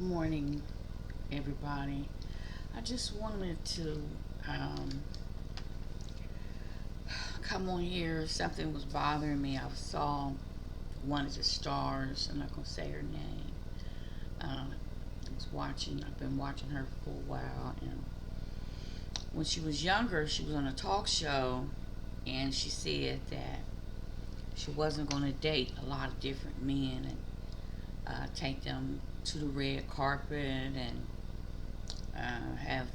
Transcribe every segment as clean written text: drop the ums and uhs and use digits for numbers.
Good morning, everybody. I just wanted to um, come on here. Something was bothering me. I saw one of the stars. I'm not going to say her name. I've been watching her for a while. And when she was younger, she was on a talk show. And she said that she wasn't going to date a lot of different men and take them to the red carpet and have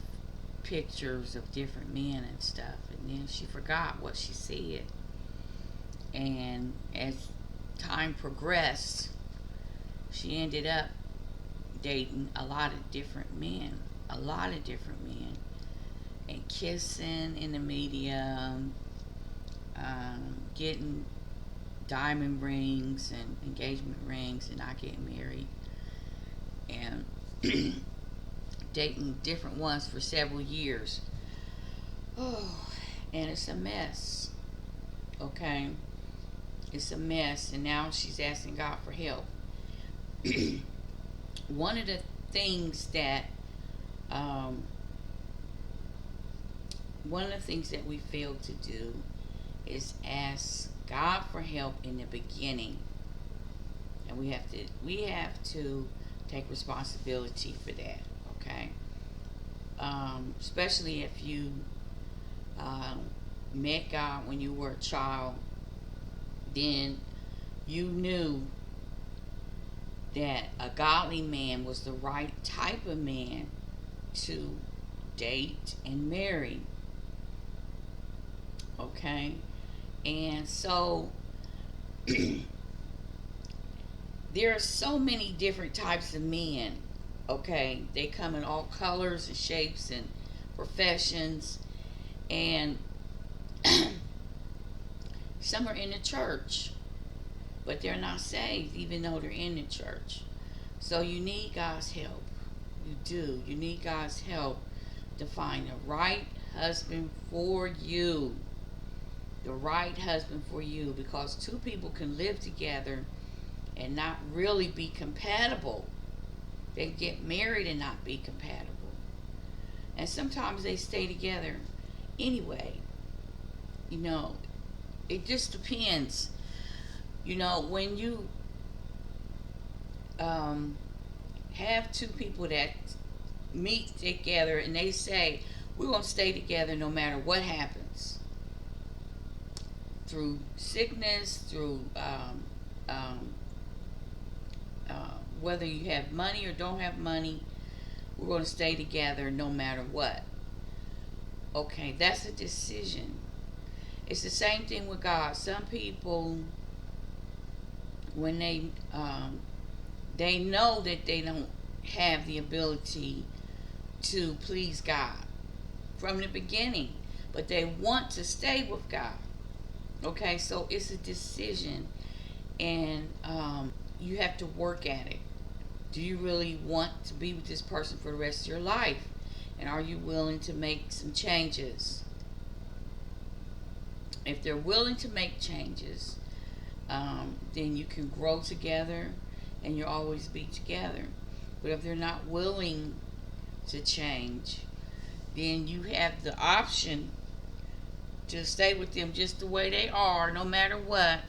pictures of different men and stuff. And then she forgot what she said. And as time progressed, she ended up dating a lot of different men, a lot of different men, and kissing in the media, getting diamond rings and engagement rings and not getting married, and dating different ones for several years. Oh, and it's a mess. Okay, it's a mess, and now she's asking God for help. One of the things that um, one of the things that we fail to do is ask God for help in the beginning, and we have to take responsibility for that. Okay, especially if you um, met God when you were a child, then you knew that a godly man was the right type of man to date and marry. Okay, and so there are so many different types of men. Okay, they come in all colors and shapes and professions, and some are in the church, but they're not saved, even though they're in the church. So you need God's help. You do. You need God's help to find the right husband for you. The right husband for you, because two people can live together and not really be compatible. They get married and not be compatible. And sometimes they stay together anyway. You know, it just depends. When you um, have two people that meet together and they say, we're going to stay together no matter what happens, through sickness, through um, whether you have money or don't have money, we're going to stay together no matter what. Okay, that's a decision. It's the same thing with God. Some people, when they know that they don't have the ability to please God from the beginning, but they want to stay with God. Okay, so it's a decision, and you have to work at it. Do you really want to be with this person for the rest of your life? And are you willing to make some changes? If they're willing to make changes, then you can grow together and you'll always be together. But if they're not willing to change, then you have the option to stay with them just the way they are, no matter what,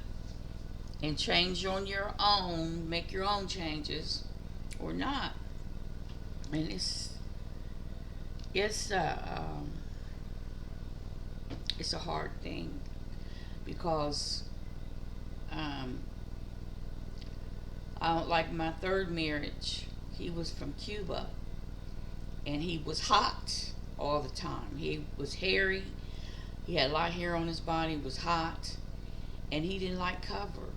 and change on your own, make your own changes, or not. And it's it's a hard thing because um, like my third marriage, he was from Cuba and he was hot all the time. He was hairy. He had a lot of hair on his body. Was hot, and he didn't like cover.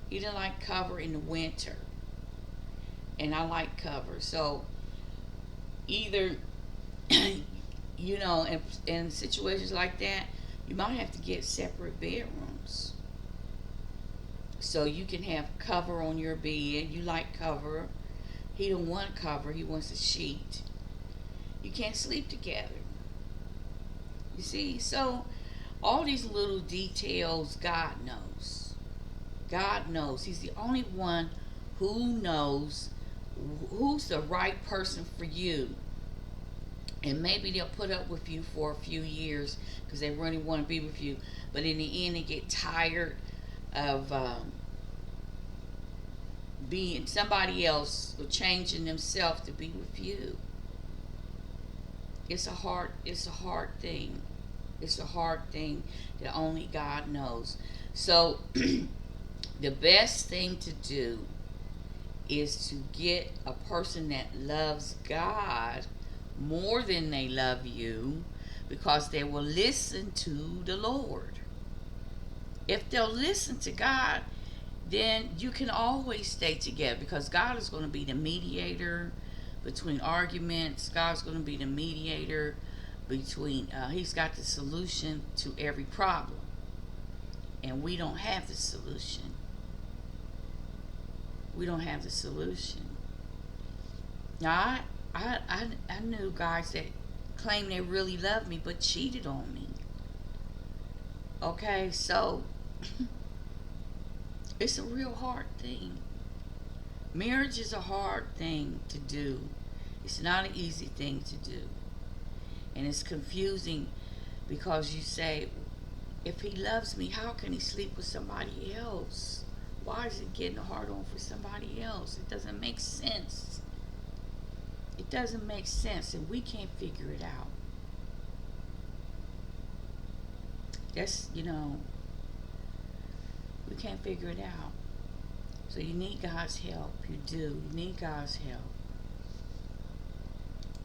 He didn't like cover in the winter, and I like cover. So either in situations like that, you might have to get separate bedrooms so you can have cover on your bed. You like cover. He don't want cover. He wants a sheet. You can't sleep together. You see, so all these little details, God knows. God knows. He's the only one who knows who's the right person for you. And maybe they'll put up with you for a few years because they really want to be with you. But in the end, they get tired of being somebody else or changing themselves to be with you. It's a hard thing. It's a hard thing that only God knows. So the best thing to do is to get a person that loves God more than they love you, because they will listen to the Lord. If they'll listen to God, then you can always stay together, because God is going to be the mediator between arguments. God's going to be the mediator between, He's got the solution to every problem. And we don't have the solution. We don't have the solution. Now, I knew guys that claimed they really loved me but cheated on me. Okay, so it's a real hard thing. Marriage is a hard thing to do. It's not an easy thing to do. And it's confusing because you say, if he loves me, how can he sleep with somebody else? Why is it getting hard on for somebody else? It doesn't make sense. It doesn't make sense, and we can't figure it out. That's, we can't figure it out. So you need God's help. You do. You need God's help.